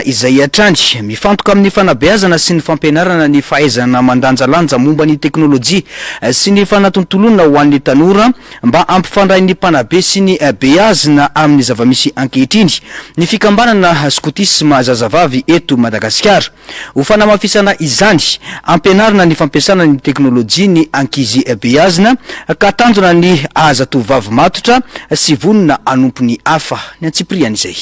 izay atrandry mifantoka amin'ny fanabeazana sy ny fampianarana ny fahaizana mandanjalanja momba ny teknolojia sy ny fanatontolona ho an'ny tanora mba ampifandray ny mpanabe sy ny beazina amin'ny zavamisy ankehitriny ny fikambanana skotisma zazavavy eto Madagasikara ho fanamafisana izany ampianarana ny fampiasana ny teknolojia ny ankizy beazina ka tanjona ny azatovavy matotra sy vonona anompony hafa ny antsipriana izay.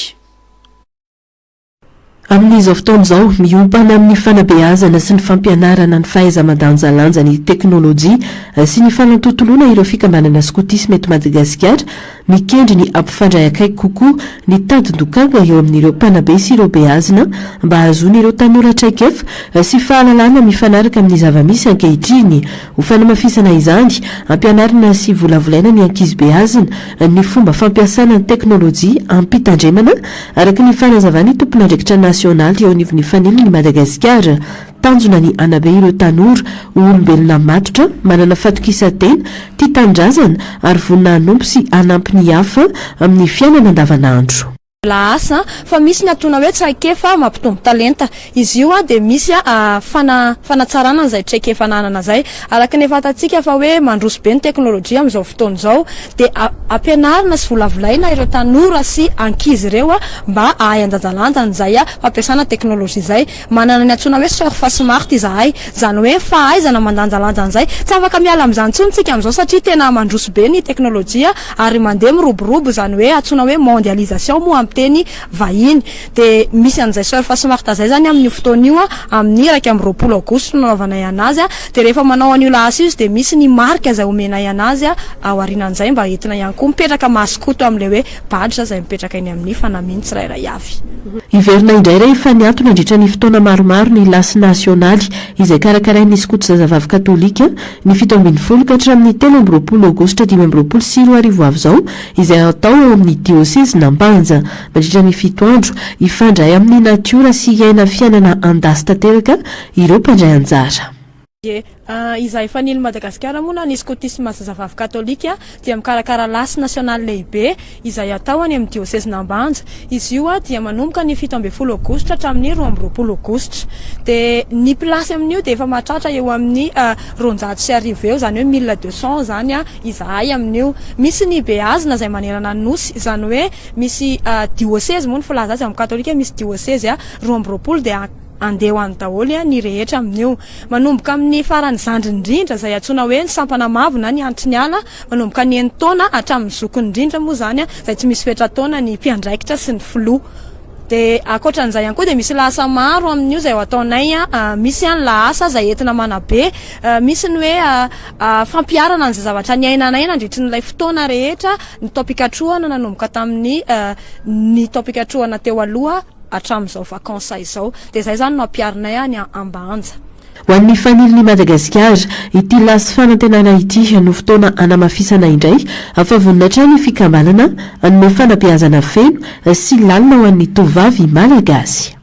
Amin'izao fotoana izao miompana amin'ny fanabeazana sy ny fampianarana ny fahaiza-mandanjalanja ny teknolojia sy ny fanatontolona ireo fikambanana skotisma eto Madagasikara mikendry ny ampifandray akaiky kokoa ny tadidokanga eo amin'ireo mpanabe sy ireo beazina mba ahazoana ireo tanora traikefa sy fahalalana mifanaraka amin'ny zavamisy ankehitriny ho fanamafisana izany ampianarana sy volavolaina ny ankizy beazina ny fomba fampiasana ny teknolojia ampitandremana araka ny fanazavana ny tompon'andraikitra nasionaly eo anivon'ny faneliny Madagasikara tanjona ny anabe ireo tanora olombelona matotra manana fatokisa-tena tia tandrazana ary vonina hanompo sy hanampy ny hafa amin'ny fiainana andavanandro. Asa fa misy ny atona hoe traikefa mampitombo talenta izy io de misy fanatsarana zay traikefa nanana zay araka ny fatatsika fa hoe mandroso be ny teknolojia am'izao fotoana zao de ampianarina sy volavolaina ireo tanora sy ankizy ireo mba ahay andanjalanja an'izay fampiasana teknolojia zay manana ny atsona hoe surfa smart izahay zany hoe fahaizana mandanjalanja an'izay tsy afaka miala am'izany tsony tsika am'izao satria tena mandroso be ny teknolojia ary mandeha miroborobo zany hoe atsona hoe mondialisation moa teny vahiny de misy an'izay surfa smart zay zany amin'ny fotoana io amin'ny 20 aogositra nanaovanay anazy de rehefa manao an'io lasa izy de misy ny marque zay omenay anazy ao arinan'izay mba entina ihany koa mipetraka maskoto amin'le hoe badge zay mipetraka eny amin'ny fanaminy tsirairay avy. Iverina indray rehefa niantona andritra ny fotoana maromaro ny lasy nasionaly izay karakarain'ny skoto zazavavy katolika ny 17 ka hatramin'ny 13 aogositra 2024 avy zao izay atao eo amin'ny dioseze Nampanja mandritra ny 7 andro ifandray amin'ny natiora sy iaina fiainana andasy tanteraka ireo mpandray anjara. Izahay fanily Madagasikara moa ny skotisma zazavavy katolika dia mikarakara lasy nasionaly lehibe izay atao any amin'ny dioseze Nampanja. Izy io dia manomboka ny 17 aogositra hatramin'ny 12 aogositra de ny plasy amin'io de efa mahatratra eo amin'ny 200 eo zany hoe 1200 zany izahay amin'io. Misy ny beazina zay manerana ny nosy zany hoe misy dioseze moa ny filaza azy amin'ny katolika misy dioseze 12 de andeho any daholo ny rehetra amin'io manomboka amin'ny farany zandry indrindra zay atsona hoe ny sampana mavo na ny antry ny ala manomboka ny 9 taona hatramin'ny zokony indrindra moa zany zay tsy misy fetra taona ny mpiandraikitra sy ny filoha de akoatran'izay ihany koa de misy lasa maro amin'io zay ataonay misy any lasa zay entina manabe misy ny hoe fampiarana an'izay zavatra ny ainanay nandritry n'ilay fotoana rehetra ny topikatroana nanomboka tamin'ny ny topikatroana teo aloha hatramin'izao vakansa izao de zay zany no ampiarinay any Ambanja. Ho an'ny faniliny Madagasikara ity lasy fanantenana ity no fotoana anamafisana indray afavonina hatrany ny fikambanana anome fanabeazana feno sy lalina ho an'ny tovavy malagasy.